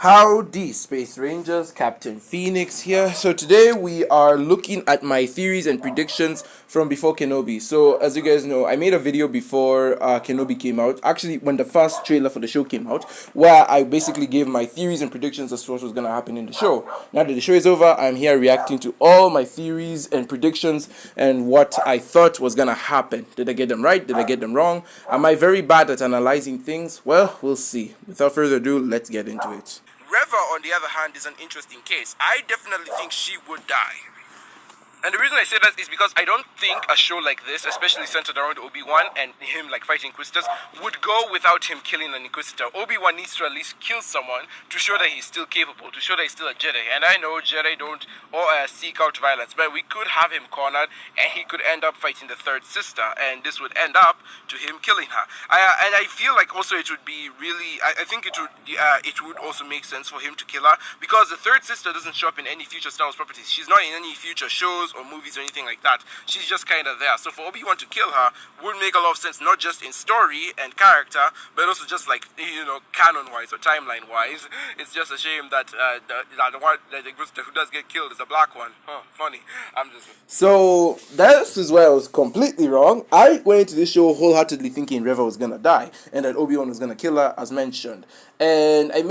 Howdy, Space Rangers, Captain Phoenix here. So today we are looking at my theories and predictions from before Kenobi. So as you guys know, I made a video before Kenobi came out. Actually, when the first trailer for the show came out, where I basically gave my theories and predictions as to what was going to happen in the show. Now that the show is over, I'm here reacting to all my theories and predictions and what I thought was going to happen. Did I get them right? Did I get them wrong? Am I very bad at analyzing things? Well, we'll see. Without further ado, let's get into it. Reva, on the other hand, is an interesting case. I definitely think she would die. And the reason I say that is because I don't think a show like this, especially centered around Obi-Wan and him like fighting Inquisitors, would go without him killing an Inquisitor. Obi-Wan needs to at least kill someone to show that he's still capable, to show that he's still a Jedi. And I know Jedi don't seek out violence, but we could have him cornered and he could end up fighting the third sister, and this would end up to him killing her. And I feel like also it would be really, I think it would also make sense for him to kill her, because the third sister doesn't show up in any future Star Wars properties. She's not in any future shows or movies or anything like that. She's just kind of there. So for Obi-Wan to kill her would make a lot of sense, not just in story and character, but also just like, canon-wise or timeline-wise. It's just a shame that the one that who does get killed is a black one. Huh, funny. So this is where I was completely wrong. I went into this show wholeheartedly thinking Reva was gonna die and that Obi-Wan was gonna kill her, as mentioned. And I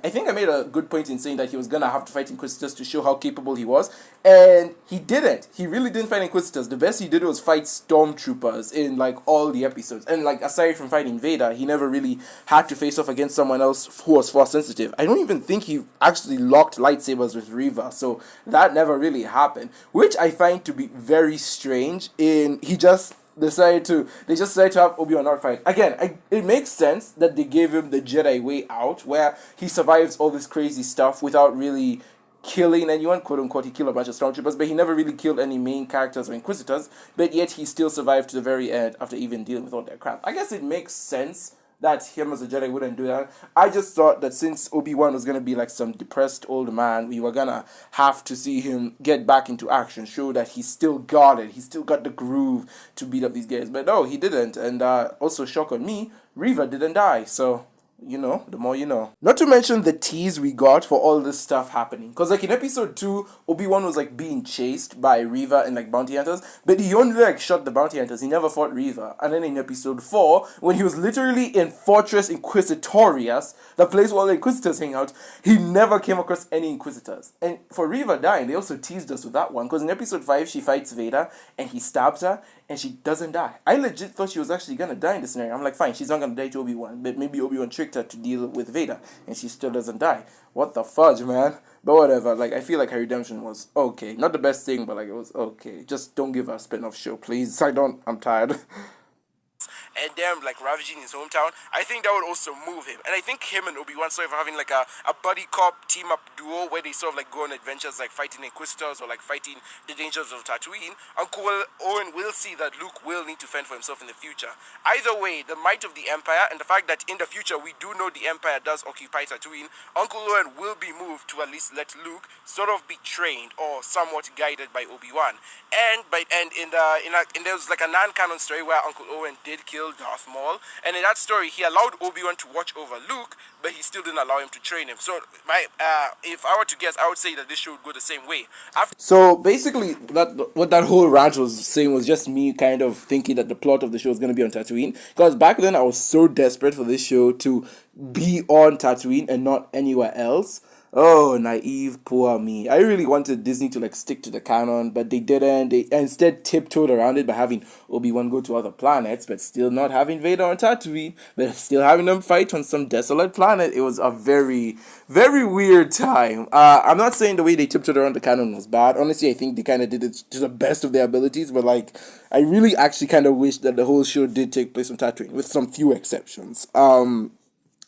think I made a good point in saying that he was gonna have to fight Inquisitors to show how capable he was, and he didn't. He really didn't fight Inquisitors. The best he did was fight Stormtroopers in like all the episodes. And like aside from fighting Vader, he never really had to face off against someone else who was force sensitive. I don't even think he actually locked lightsabers with Reva, so that never really happened, which I find to be very strange. They just decided to have Obi-Wan not fight. Again, it makes sense that they gave him the Jedi way out, where he survives all this crazy stuff without really killing anyone, quote unquote. He killed a bunch of stormtroopers, but he never really killed any main characters or Inquisitors, but yet he still survived to the very end after even dealing with all that crap. I guess it makes sense that him as a Jedi wouldn't do that. I just thought that since Obi-Wan was going to be like some depressed old man, we were going to have to see him get back into action, show that he still got it, he still got the groove to beat up these guys. But no, he didn't. And also, shock on me, Reva didn't die, so the more you know. Not to mention the tease we got for all this stuff happening. Because, like, in episode 2, Obi-Wan was, like, being chased by Reva and, like, bounty hunters. But he only, like, shot the bounty hunters. He never fought Reva. And then in episode 4, when he was literally in Fortress Inquisitorius, the place where all the Inquisitors hang out, he never came across any Inquisitors. And for Reva dying, they also teased us with that one. Because in episode 5, she fights Vader, and he stabs her, and she doesn't die. I legit thought she was actually gonna die in this scenario. I'm like, fine, she's not gonna die to Obi-Wan, but maybe Obi-Wan tricked her to deal with Vader, and she still doesn't die. What the fudge, man? But whatever, like, I feel like her redemption was okay. Not the best thing, but, like, it was okay. Just don't give her a spin-off show, please. I'm tired. And them like ravaging his hometown, I think that would also move him. And I think him and Obi-Wan sort of having like a buddy cop team up duo where they sort of like go on adventures like fighting Inquisitors or like fighting the dangers of Tatooine. Uncle Owen will see that Luke will need to fend for himself in the future. Either way, the might of the Empire and the fact that in the future we do know the Empire does occupy Tatooine, Uncle Owen will be moved to at least let Luke sort of be trained or somewhat guided by Obi-Wan. And there was like a non-canon story where Uncle Owen did kill Darth Maul, and in that story he allowed Obi-Wan to watch over Luke, but he still didn't allow him to train him. So if I were to guess, I would say that this show would go the same way. So basically, what that whole rant was saying was just me kind of thinking that the plot of the show is going to be on Tatooine, because back then I was so desperate for this show to be on Tatooine and not anywhere else. Oh, naive, poor me. I really wanted Disney to like stick to the canon, but they didn't. They instead tiptoed around it by having Obi-Wan go to other planets, but still not having Vader on Tatooine, but still having them fight on some desolate planet. It was a very, very weird time. I'm not saying the way they tiptoed around the canon was bad. Honestly, I think they kind of did it to the best of their abilities, but like, I really actually kind of wish that the whole show did take place on Tatooine, with some few exceptions.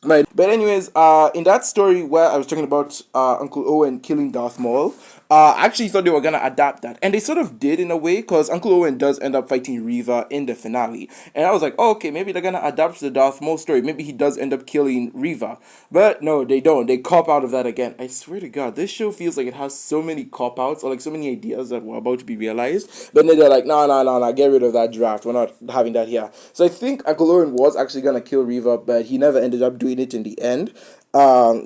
Right. But anyways, in that story where I was talking about Uncle Owen killing Darth Maul, I actually thought they were gonna adapt that, and they sort of did in a way, because Uncle Owen does end up fighting Reva in the finale, and I was like, oh, okay, maybe they're gonna adapt the Darth Maul story. Maybe he does end up killing Reva, but no, they don't. They cop out of that again. I swear to God, this show feels like it has so many cop outs or like so many ideas that were about to be realized, but then they're like, no, get rid of that draft. We're not having that here. So I think Uncle Owen was actually gonna kill Reva, but he never ended up doing it in the end.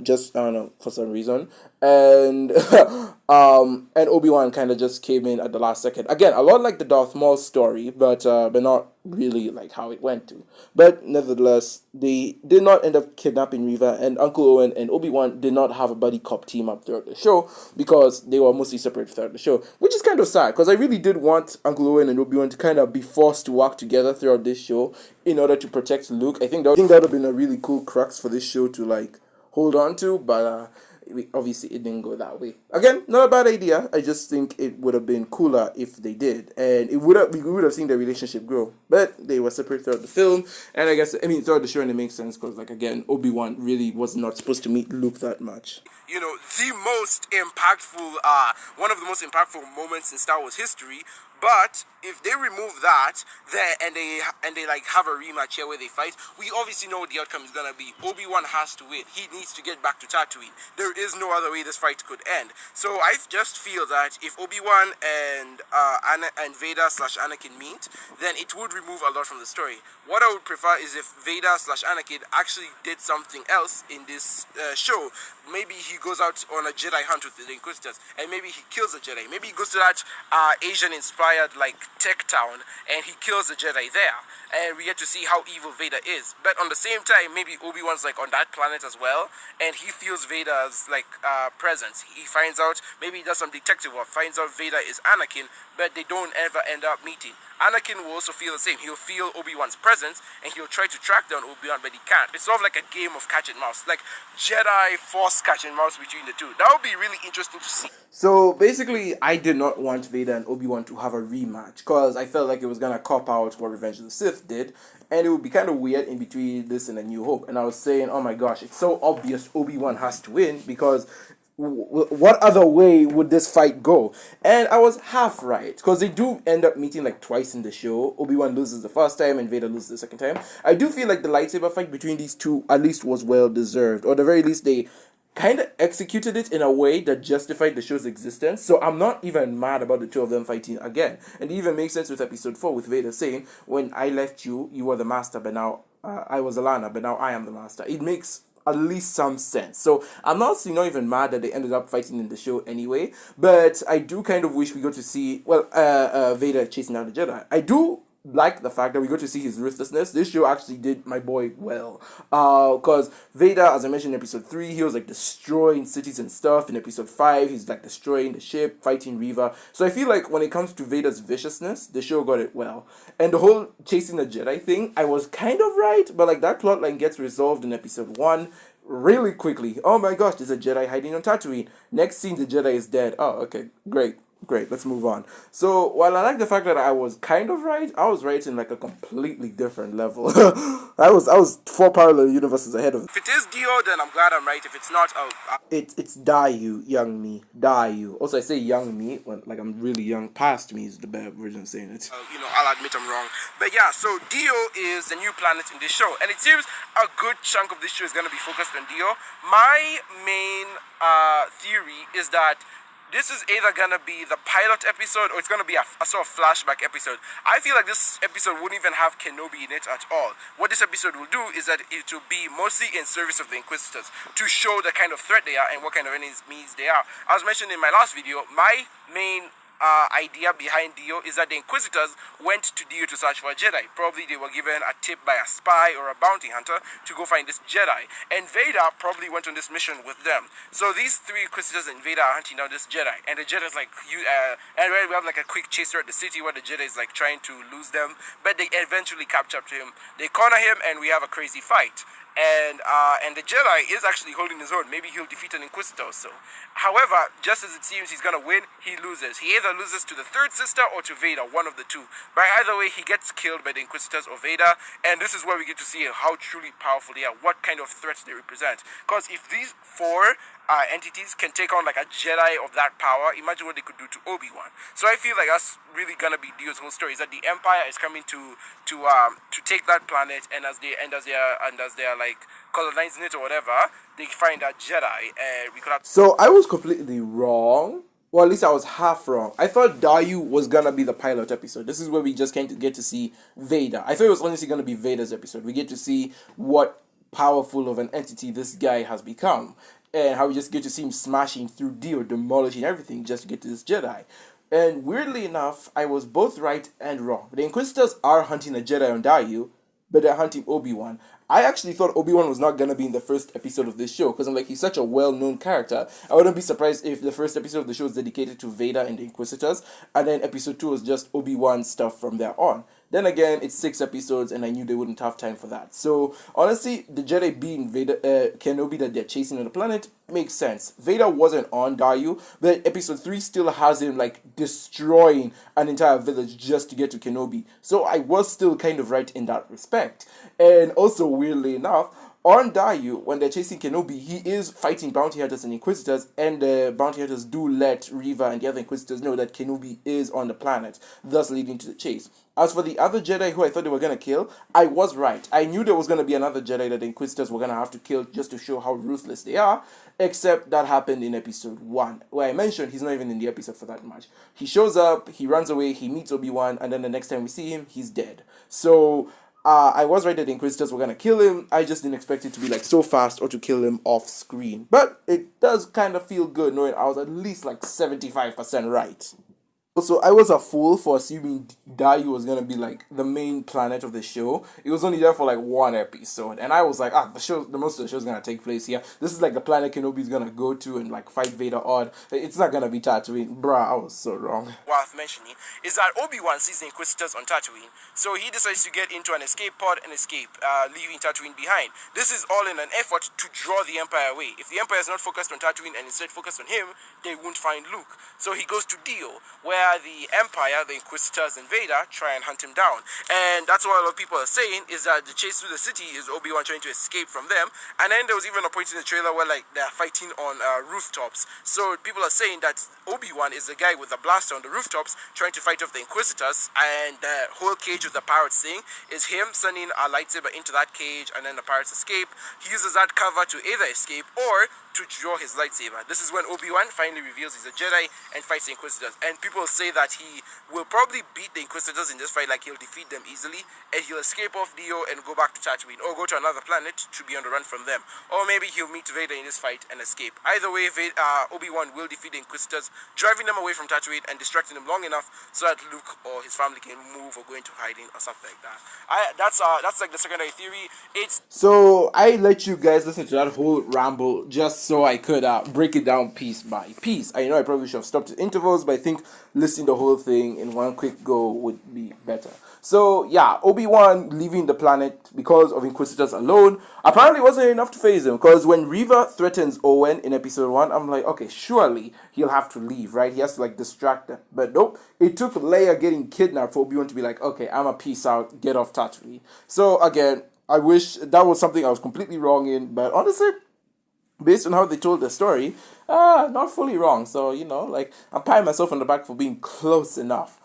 just I don't know, for some reason, and and Obi-Wan kind of just came in at the last second. Again, a lot like the Darth Maul story, but not really like how it went to. But nevertheless, they did not end up kidnapping Reva, and Uncle Owen and Obi-Wan did not have a buddy cop team up throughout the show because they were mostly separate throughout the show, which is kind of sad because I really did want Uncle Owen and Obi-Wan to kind of be forced to work together throughout this show in order to protect Luke. I think that would have been a really cool crux for this show to like hold on to, but obviously it didn't go that way. Again, not a bad idea. I just think it would have been cooler if they did, and we would have seen their relationship grow. But they were separate throughout the film, and throughout the show, and it makes sense because like again, Obi-Wan really was not supposed to meet Luke that much. You know, the most impactful, one of the most impactful moments in Star Wars history. But if they remove that, and they like have a rematch here where they fight, we obviously know what the outcome is gonna be. Obi-Wan has to win. He needs to get back to Tatooine. There is no other way this fight could end. So I just feel that if Obi-Wan and Vader / Anakin meet, then it would remove a lot from the story. What I would prefer is if Vader / Anakin actually did something else in this show. Maybe he goes out on a Jedi hunt with the Inquisitors, and maybe he kills a Jedi. Maybe he goes to that Asian-inspired like tech town, and he kills a Jedi there, and we get to see how evil Vader is. But on the same time, maybe Obi-Wan's like on that planet as well, and he feels Vader's like presence. He finds out, maybe he does some detective work, finds out Vader is Anakin, but they don't ever end up meeting. Anakin will also feel the same. He'll feel Obi-Wan's presence, and he'll try to track down Obi-Wan, but he can't. It's sort of like a game of catch and mouse, like Jedi Force catch and mouse between the two. That would be really interesting to see. So basically, I did not want Vader and Obi-Wan to have a rematch because I felt like it was gonna cop out what Revenge of the Sith did, and it would be kind of weird in between this and A New Hope. And I was saying, oh my gosh, it's so obvious Obi-Wan has to win because what other way would this fight go? And I was half right because they do end up meeting like twice in the show. Obi-Wan loses the first time and Vader loses the second time. I do feel like the lightsaber fight between these two at least was well deserved, or at the very least they kind of executed it in a way that justified the show's existence. So I'm not even mad about the two of them fighting again. And it even makes sense with episode 4 with Vader saying, when I left you, you were the master, but now I was Alana, but now I am the master. It makes at least some sense. So I'm not even mad that they ended up fighting in the show anyway, but I do kind of wish we got to see, Vader chasing down the Jedi. I do like the fact that we got to see his ruthlessness. This show actually did my boy well. Because Vader, as I mentioned in episode 3, he was like destroying cities and stuff. In episode 5, he's like destroying the ship, fighting Reva. So I feel like when it comes to Vader's viciousness, the show got it well. And the whole chasing the Jedi thing, I was kind of right, but like that plotline gets resolved in episode 1 really quickly. Oh my gosh, there's a Jedi hiding on Tatooine. Next scene, the Jedi is dead. Oh, okay, great. Let's move on. So, while I like the fact that I was kind of right, I was right in like a completely different level. I was 4 parallel universes ahead of. If it is Dio, then I'm glad I'm right. If it's not, It's Dayu, young me, Dayu. Also, I say young me when like I'm really young. Past me is the better version of saying it. I'll admit I'm wrong. But yeah, so Dio is the new planet in this show, and it seems a good chunk of this show is going to be focused on Dio. My main theory is that this is either going to be the pilot episode or it's going to be a sort of flashback episode. I feel like this episode wouldn't even have Kenobi in it at all. What this episode will do is that it will be mostly in service of the Inquisitors to show the kind of threat they are and what kind of enemies they are. As mentioned in my last video, my main idea behind Dio is that the Inquisitors went to Dio to search for a Jedi. Probably they were given a tip by a spy or a bounty hunter to go find this Jedi. And Vader probably went on this mission with them. So these 3 Inquisitors and Vader are hunting down this Jedi. And the Jedi's like, and we have like a quick chase throughout the city where the Jedi is like trying to lose them. But they eventually capture up to him. They corner him and we have a crazy fight. And the Jedi is actually holding his own. Maybe he'll defeat an Inquisitor or so. However, just as it seems he's gonna win, he loses. He either loses to the third sister or to Vader, one of the two. But either way, he gets killed by the Inquisitors or Vader, and this is where we get to see how truly powerful they are, what kind of threats they represent. Because if these 4 entities can take on like a Jedi of that power, imagine what they could do to Obi-Wan. So I feel like that's really gonna be Dio's whole story, is that the Empire is coming to take that planet, and as they are like colonizing it or whatever, they find a Jedi, and we could have. So I was completely wrong. Well, at least I was half wrong. I thought Dayu was gonna be the pilot episode. This is where we just can't get to see Vader. I thought it was honestly gonna be Vader's episode. We get to see what powerful of an entity this guy has become, and how we just get to see him smashing through Dio, demolishing everything just to get to this Jedi. And weirdly enough, I was both right and wrong. The Inquisitors are hunting a Jedi on Dayu, but they're hunting Obi-Wan. I actually thought Obi-Wan was not gonna be in the first episode of this show, because I'm like, he's such a well-known character. I wouldn't be surprised if the first episode of the show is dedicated to Vader and the Inquisitors, and then episode 2 is just Obi-Wan stuff from there on. Then again, it's 6 episodes, and I knew they wouldn't have time for that. So, honestly, the Jedi being Vader, Kenobi that they're chasing on the planet makes sense. Vader wasn't on Dayu, but episode 3 still has him, like, destroying an entire village just to get to Kenobi. So, I was still kind of right in that respect. And also, weirdly enough, on Dayu, when they're chasing Kenobi, he is fighting bounty hunters and Inquisitors, and the bounty hunters do let Reva and the other Inquisitors know that Kenobi is on the planet, thus leading to the chase. As for the other Jedi who I thought they were going to kill, I was right. I knew there was going to be another Jedi that the Inquisitors were going to have to kill just to show how ruthless they are, except that happened in episode 1, where I mentioned he's not even in the episode for that much. He shows up, he runs away, he meets Obi-Wan, and then the next time we see him, he's dead. So, I was right that the Inquisitors were going to kill him. I just didn't expect it to be like so fast or to kill him off screen. But it does kind of feel good knowing I was at least like 75% right. Also, I was a fool for assuming Dayu was gonna be like the main planet of the show. It was only there for like one episode, and I was like, the most of the show's gonna take place here. This is like the planet Kenobi's gonna go to and like fight Vader on. It's not gonna be Tatooine, bruh. I was so wrong. Worth mentioning is that Obi-Wan sees the Inquisitors on Tatooine, so he decides to get into an escape pod and escape, leaving Tatooine behind. This is all in an effort to draw the Empire away. If the Empire is not focused on Tatooine and instead focused on him, they won't find Luke. So he goes to Dio, where the Empire, the Inquisitors, and Vader try and hunt him down. And that's what a lot of people are saying, is that the chase through the city is Obi-Wan trying to escape from them. And then there was even a point in the trailer where like they're fighting on rooftops. So people are saying that Obi-Wan is the guy with the blaster on the rooftops trying to fight off the Inquisitors, and the whole cage with the pirates thing is him sending a lightsaber into that cage, and then the pirates escape. He uses that cover to either escape or to draw his lightsaber. This is when Obi-Wan finally reveals he's a Jedi and fights the Inquisitors. And people say that he will probably beat the Inquisitors in this fight, like he'll defeat them easily, and he'll escape off Dio and go back to Tatooine, or go to another planet to be on the run from them. Or maybe he'll meet Vader in this fight and escape. Either way, Obi-Wan will defeat the Inquisitors, driving them away from Tatooine and distracting them long enough so that Luke or his family can move or go into hiding or something like that. That's like the secondary theory. So I let you guys listen to that whole ramble just so I could break it down piece by piece. I know I probably should have stopped at intervals, but I think listening the whole thing in one quick go would be better. So yeah, Obi-Wan leaving the planet because of Inquisitors alone apparently wasn't enough to phase him, because when Reva threatens Owen in episode 1, I'm like, okay, surely he'll have to leave, right? He has to like distract them. But nope, it took Leia getting kidnapped for Obi-Wan to be like, okay, I'm a peace out, get off Tatooine. So again, I wish that was something I was completely wrong in, but honestly, based on how they told the story, not fully wrong. So, you know, like, I'm patting myself on the back for being close enough.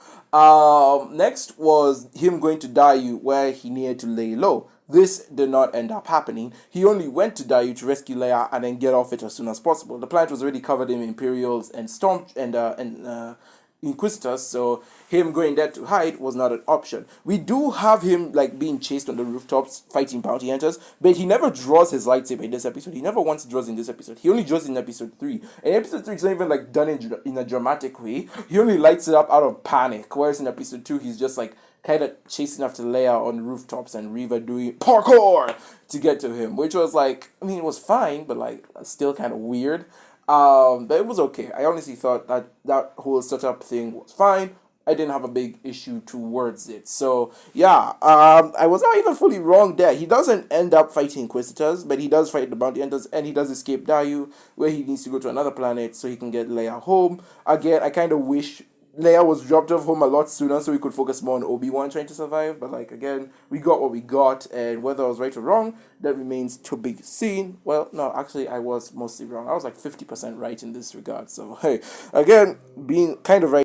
Next was him going to Dayu, where he needed to lay low. This did not end up happening. He only went to Dayu to rescue Leia and then get off it as soon as possible. The planet was already covered in Imperials and Storm and Inquisitors, so him going there to hide was not an option. We do have him like being chased on the rooftops fighting bounty hunters, but he never draws his lightsaber in this episode. He never once draws in this episode. He only draws in episode 3. And episode 3 is not even like done in a dramatic way. He only lights it up out of panic, whereas in episode 2 he's just like kind of chasing after Leia on rooftops and Reva doing parkour to get to him, which was like, I mean, it was fine, but like still kind of weird. But it was okay. I honestly thought that whole setup thing was fine. I didn't have a big issue towards it. So, yeah, I was not even fully wrong there. He doesn't end up fighting Inquisitors, but he does fight the bounty hunters, and he does escape Dayu, where he needs to go to another planet so he can get Leia home. Again, I kind of wish Leia was dropped off home a lot sooner so we could focus more on Obi-Wan trying to survive. But, like, again, we got what we got, and whether I was right or wrong, that remains to be seen. Well, no, actually, I was mostly wrong. I was like 50% right in this regard. So, hey, again, being kind of right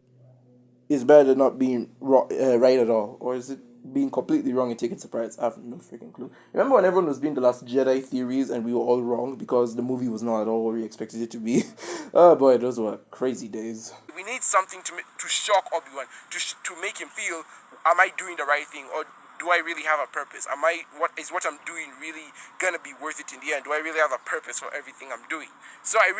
is better than not being right at all. Or is it being completely wrong and taking surprise? I have no freaking clue. Remember when everyone was doing the Last Jedi theories and we were all wrong because the movie was not at all what we expected it to be? Oh boy, those were crazy days. We need something to shock Obi-Wan, to make him feel, am I doing the right thing? Or do I really have a purpose? What I'm doing really gonna be worth it in the end? Do I really have a purpose for everything I'm doing? So I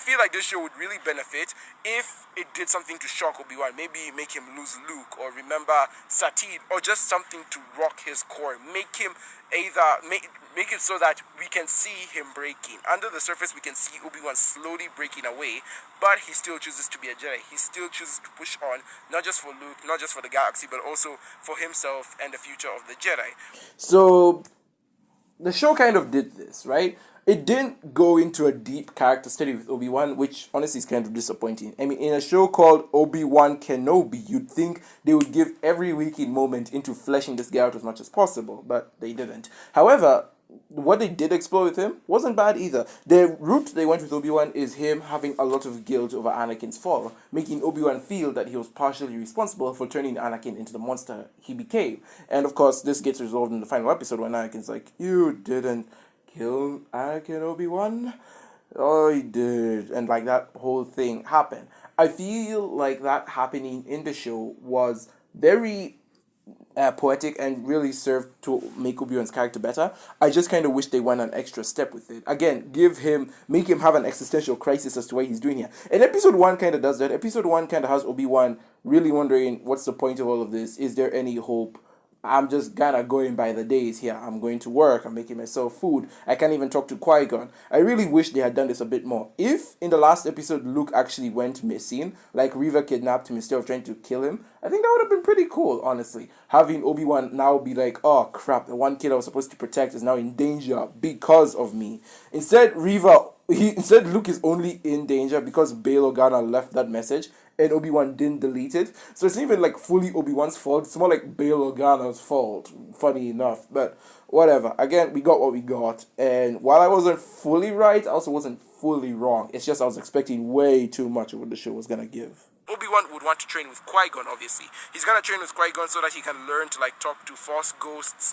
feel like this show would really benefit if it did something to shock Obi-Wan. Maybe make him lose Luke, or remember Satine, or just something to rock his core. Make him make it so that we can see him breaking. Under the surface, we can see Obi-Wan slowly breaking away, but he still chooses to be a Jedi. He still chooses to push on, not just for Luke, not just for the galaxy, but also for himself and the future of the Jedi. So the show kind of did this, right? It didn't go into a deep character study with Obi-Wan, which honestly is kind of disappointing. I mean, in a show called Obi-Wankenobi, you'd think they would give every waking moment into fleshing this guy out as much as possible, but they didn't. However, what they did explore with him wasn't bad either. The route they went with Obi-Wan is him having a lot of guilt over Anakin's fall, making Obi-Wan feel that he was partially responsible for turning Anakin into the monster he became. And of course, this gets resolved in the final episode when Anakin's like, "You didn't kill Anakin, Obi-Wan?" "Oh, he did." And like that whole thing happened. I feel like that happening in the show was very poetic and really served to make Obi-Wan's character better. I just kind of wish they went an extra step with it. Again, make him have an existential crisis as to what he's doing here. And episode 1 kind of does that. Episode 1 kind of has Obi-Wan really wondering, what's the point of all of this? Is there any hope? I'm just kind of going by the days here. I'm going to work. I'm making myself food. I can't even talk to Qui-Gon. I really wish they had done this a bit more. If in the last episode Luke actually went missing, like Reva kidnapped him instead of trying to kill him, I think that would have been pretty cool, honestly. Having Obi-Wan now be like, "Oh crap, the one kid I was supposed to protect is now in danger because of me." Instead, Luke is only in danger because Bail Organa left that message and Obi-Wan didn't delete it. So it's not even like fully Obi-Wan's fault. It's more like Bail Organa's fault, funny enough. But whatever. Again, we got what we got. And while I wasn't fully right, I also wasn't fully wrong. It's just I was expecting way too much of what the show was going to give. Obi-Wan would want to train with Qui-Gon, obviously. He's gonna train with Qui-Gon so that he can learn to like talk to Force ghosts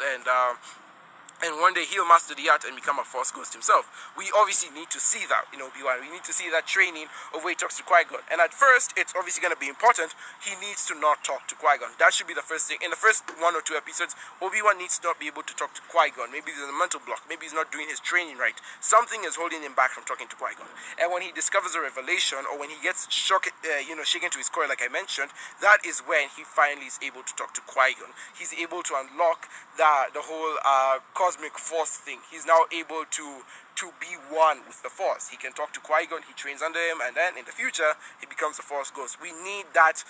and one day he'll master the art and become a Force ghost himself. We obviously need to see that in Obi-Wan. We need to see that training of where he talks to Qui-Gon. And at first, it's obviously going to be important. He needs to not talk to Qui-Gon. That should be the first thing. In the first 1 or 2 episodes, Obi-Wan needs to not be able to talk to Qui-Gon. Maybe there's a mental block. Maybe he's not doing his training right. Something is holding him back from talking to Qui-Gon. And when he discovers a revelation, or when he gets shaken to his core, like I mentioned, that is when he finally is able to talk to Qui-Gon. He's able to unlock the whole cosmic force thing. He's now able to be one with the Force. He can talk to Qui-Gon, he trains under him, and then in the future, he becomes a Force ghost. We need that,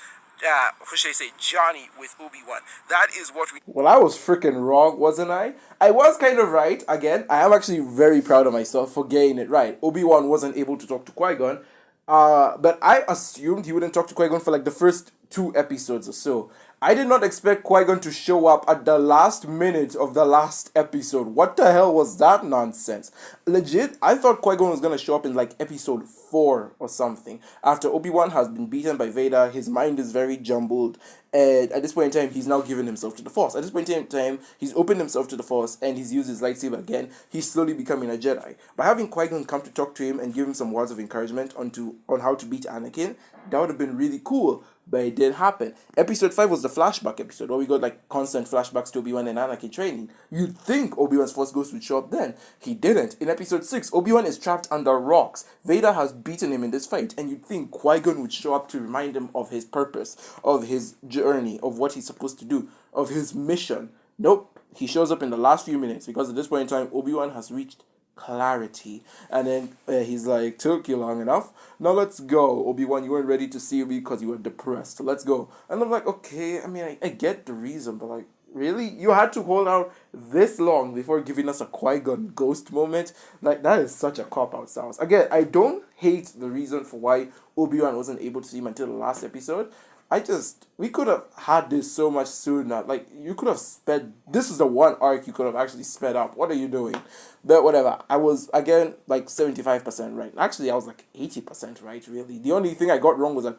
journey with Obi-Wan. That is what we... Well, I was freaking wrong, wasn't I? I was kind of right. Again, I am actually very proud of myself for getting it right. Obi-Wan wasn't able to talk to Qui-Gon, but I assumed he wouldn't talk to Qui-Gon for like the first 2 episodes or so. I did not expect Qui-Gon to show up at the last minute of the last episode. What the hell was that nonsense? Legit, I thought Qui-Gon was going to show up in like episode 4 or something. After Obi-Wan has been beaten by Vader, his mind is very jumbled. And at this point in time, he's now given himself to the Force. At this point in time, he's opened himself to the Force and he's used his lightsaber again. He's slowly becoming a Jedi. By having Qui-Gon come to talk to him and give him some words of encouragement on how to beat Anakin, that would have been really cool. But it didn't happen. Episode 5 was the flashback episode where we got like constant flashbacks to Obi-Wan and Anakin training. You'd think Obi-Wan's Force Ghost would show up then. He didn't. In episode 6, Obi-Wan is trapped under rocks. Vader has beaten him in this fight, and you'd think Qui-Gon would show up to remind him of his purpose, of his journey, of what he's supposed to do, of his mission. Nope. He shows up in the last few minutes because at this point in time, Obi-Wan has reached clarity, and then he's like, "Took you long enough, now let's go, Obi-Wan. You weren't ready to see me because you were depressed, let's go." And I'm like, okay, I mean, I get the reason, but like, really, you had to hold out this long before giving us a Qui-Gon ghost moment? Like, that is such a cop-out, sounds. Again, I don't hate the reason for why Obi-Wan wasn't able to see him until the last episode. We could have had this so much sooner. Like, you could have this is the one arc you could have actually sped up. What are you doing? But whatever. I was, again, like 75% right. Actually, I was like 80% right, really. The only thing I got wrong was that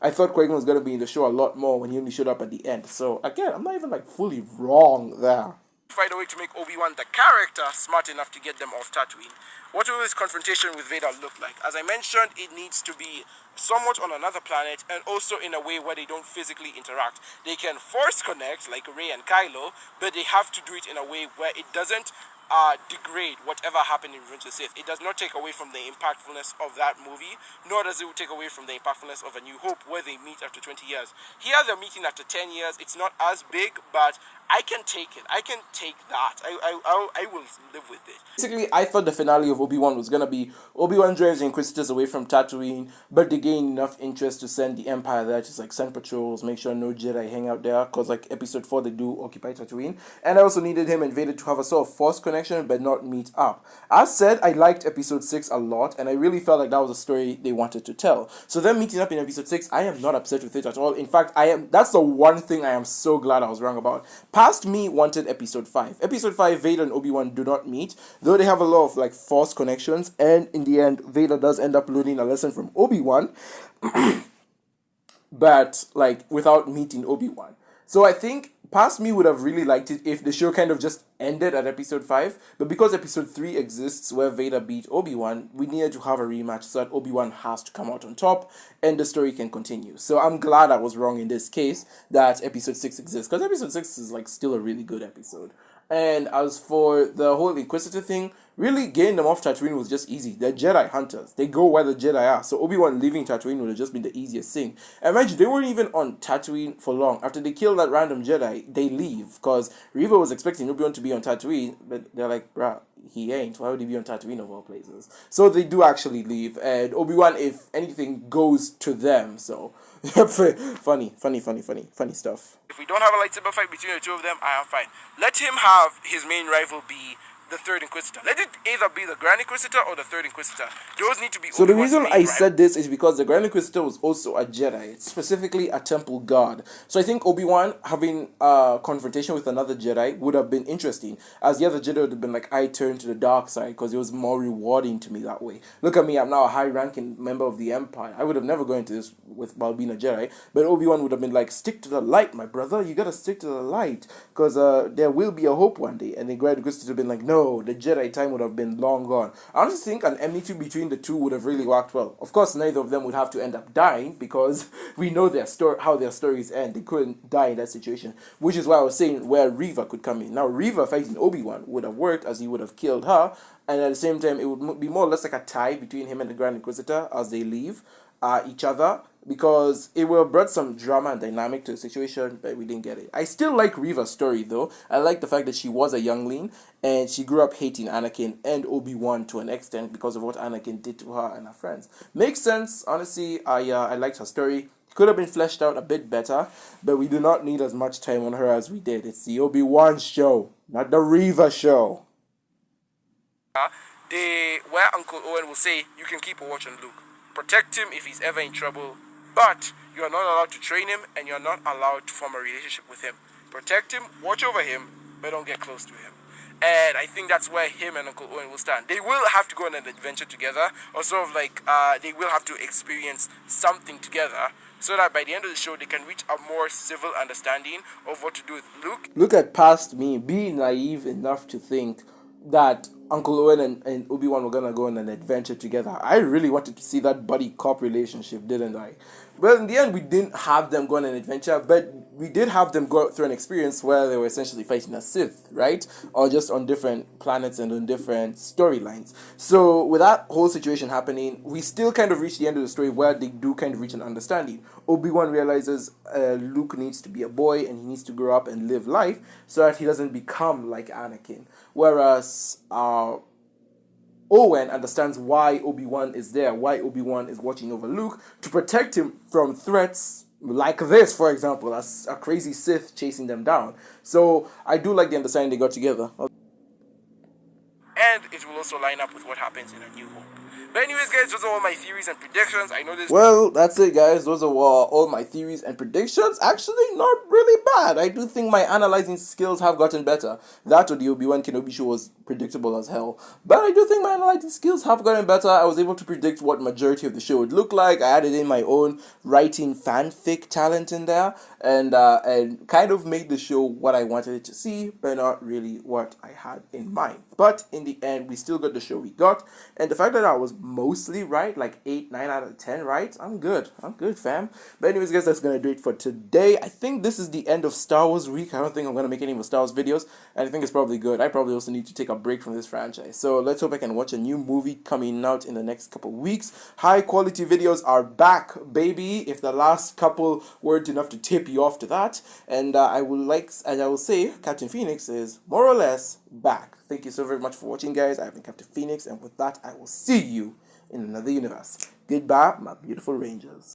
I thought Qui-Gon was going to be in the show a lot more when he only showed up at the end. So, again, I'm not even like fully wrong there. find a way to make Obi-Wan the character smart enough to get them off Tatooine. What will this confrontation with Vader look like? As I mentioned, it needs to be somewhat on another planet and also in a way where they don't physically interact. They can force connect like Rey and Kylo, but they have to do it in a way where it doesn't degrade whatever happened in Revenge of the Sith. It does not take away from the impactfulness of that movie, nor does it take away from the impactfulness of A New Hope, where they meet after 20 years. Here they're meeting after 10 years. It's not as big, but I can take it. I can take that. I will live with it. Basically, I thought the finale of Obi-Wan was gonna be Obi-Wan drives the Inquisitors away from Tatooine, but they gain enough interest to send the Empire there, just like send patrols, make sure no Jedi hang out there, cause like Episode 4 they do occupy Tatooine, and I also needed him and Vader to have a sort of force connection, but not meet up. As said, I liked Episode 6 a lot, and I really felt like that was a story they wanted to tell. So them meeting up in Episode 6, I am not upset with it at all. In fact, that's the one thing I am so glad I was wrong about. Past me wanted Episode 5. Episode 5, Vader and Obi-Wan do not meet, though they have a lot of like force connections, and in the end, Vader does end up learning a lesson from Obi-Wan, but like without meeting Obi-Wan. So I think past me would have really liked it if the show kind of just ended at Episode 5, but because Episode 3 exists where Vader beat Obi-Wan, we needed to have a rematch so that Obi-Wan has to come out on top and the story can continue. So I'm glad I was wrong in this case that Episode 6 exists, because Episode 6 is like still a really good episode. And as for the whole Inquisitor thing, really getting them off Tatooine was just easy. They're Jedi hunters. They go where the Jedi are. So Obi-Wan leaving Tatooine would have just been the easiest thing. And mind you, they weren't even on Tatooine for long. After they killed that random Jedi, they leave. Because Reva was expecting Obi-Wan to be on Tatooine, but they're like, bruh, he ain't. Why would he be on Tatooine of all places? So they do actually leave. And Obi-Wan, if anything, goes to them. So funny stuff. If we don't have a lightsaber fight between the two of them, I am fine. Let him have his main rival be the third Inquisitor. Let it either be the Grand Inquisitor or the third Inquisitor. Those need to be. So the reason I said this is because the Grand Inquisitor was also a Jedi, specifically a temple guard. So I think Obi-Wan having a confrontation with another Jedi would have been interesting, as the other Jedi would have been like, I turn to the dark side because it was more rewarding to me that way. Look at me, I'm now a high-ranking member of the Empire. I would have never gone into this while being a Jedi, but Obi-Wan would have been like, stick to the light, my brother. You gotta stick to the light, because there will be a hope one day. And the Grand Inquisitor would have been like, no, the Jedi time would have been long gone. I honestly think an enmity between the two would have really worked well. Of course, neither of them would have to end up dying, because we know how their stories end. They couldn't die in that situation, which is why I was saying where Reva could come in. Now, Reva fighting Obi-Wan would have worked, as he would have killed her, and at the same time, it would be more or less like a tie between him and the Grand Inquisitor as they leave each other, because it will have brought some drama and dynamic to the situation, but we didn't get it. I still like Reva's story, though. I like the fact that she was a youngling, and she grew up hating Anakin and Obi-Wan to an extent because of what Anakin did to her and her friends. Makes sense. Honestly, I liked her story. Could have been fleshed out a bit better, but we do not need as much time on her as we did. It's the Obi-Wan show, not the Reva show. Where Uncle Owen will say, you can keep a watch on Luke. Protect him if he's ever in trouble, but you are not allowed to train him, and you are not allowed to form a relationship with him. Protect him, watch over him, but don't get close to him. And I think that's where him and Uncle Owen will stand. They will have to go on an adventure together, or sort of like, they will have to experience something together, so that by the end of the show, they can reach a more civil understanding of what to do with Luke. Look at past me, being naive enough to think that Uncle Owen and Obi-Wan were gonna go on an adventure together. I really wanted to see that buddy cop relationship, didn't I? Well, in the end, we didn't have them go on an adventure, but we did have them go through an experience where they were essentially fighting a Sith, right? Or just on different planets and on different storylines. So with that whole situation happening, we still kind of reach the end of the story where they do kind of reach an understanding. Obi-Wan realizes Luke needs to be a boy and he needs to grow up and live life so that he doesn't become like Anakin. Whereas Owen understands why Obi-Wan is there, why Obi-Wan is watching over Luke, to protect him from threats like this, for example, as a crazy Sith chasing them down. So I do like the understanding they got together. And it will also line up with what happens in A New Hope. But anyways, guys, those are all my theories and predictions. I know this. Well, that's it, guys. Those are all my theories and predictions. Actually, not really bad. I do think my analyzing skills have gotten better. That or the Obi-Wan Kenobi show was predictable as hell. But I do think my analytic skills have gotten better. I was able to predict what majority of the show would look like. I added in my own writing fanfic talent in there, and kind of made the show what I wanted it to see, but not really what I had in mind. But in the end, we still got the show we got, and the fact that I was mostly right, like 8, 9 out of 10 right, I'm good, fam. But anyways, guys, that's gonna do it for today. I think this is the end of Star Wars week. I don't think I'm gonna make any more Star Wars videos, and I think it's probably good. I probably also need to take a break from this franchise. So let's hope I can watch a new movie coming out in the next couple weeks. High quality videos are back, baby. If the last couple weren't enough to tip you off to that, and I will say Captain Phoenix is more or less back. Thank you so very much for watching, guys. I've been Captain Phoenix, and with that, I will see you in another universe. Goodbye, my beautiful Rangers.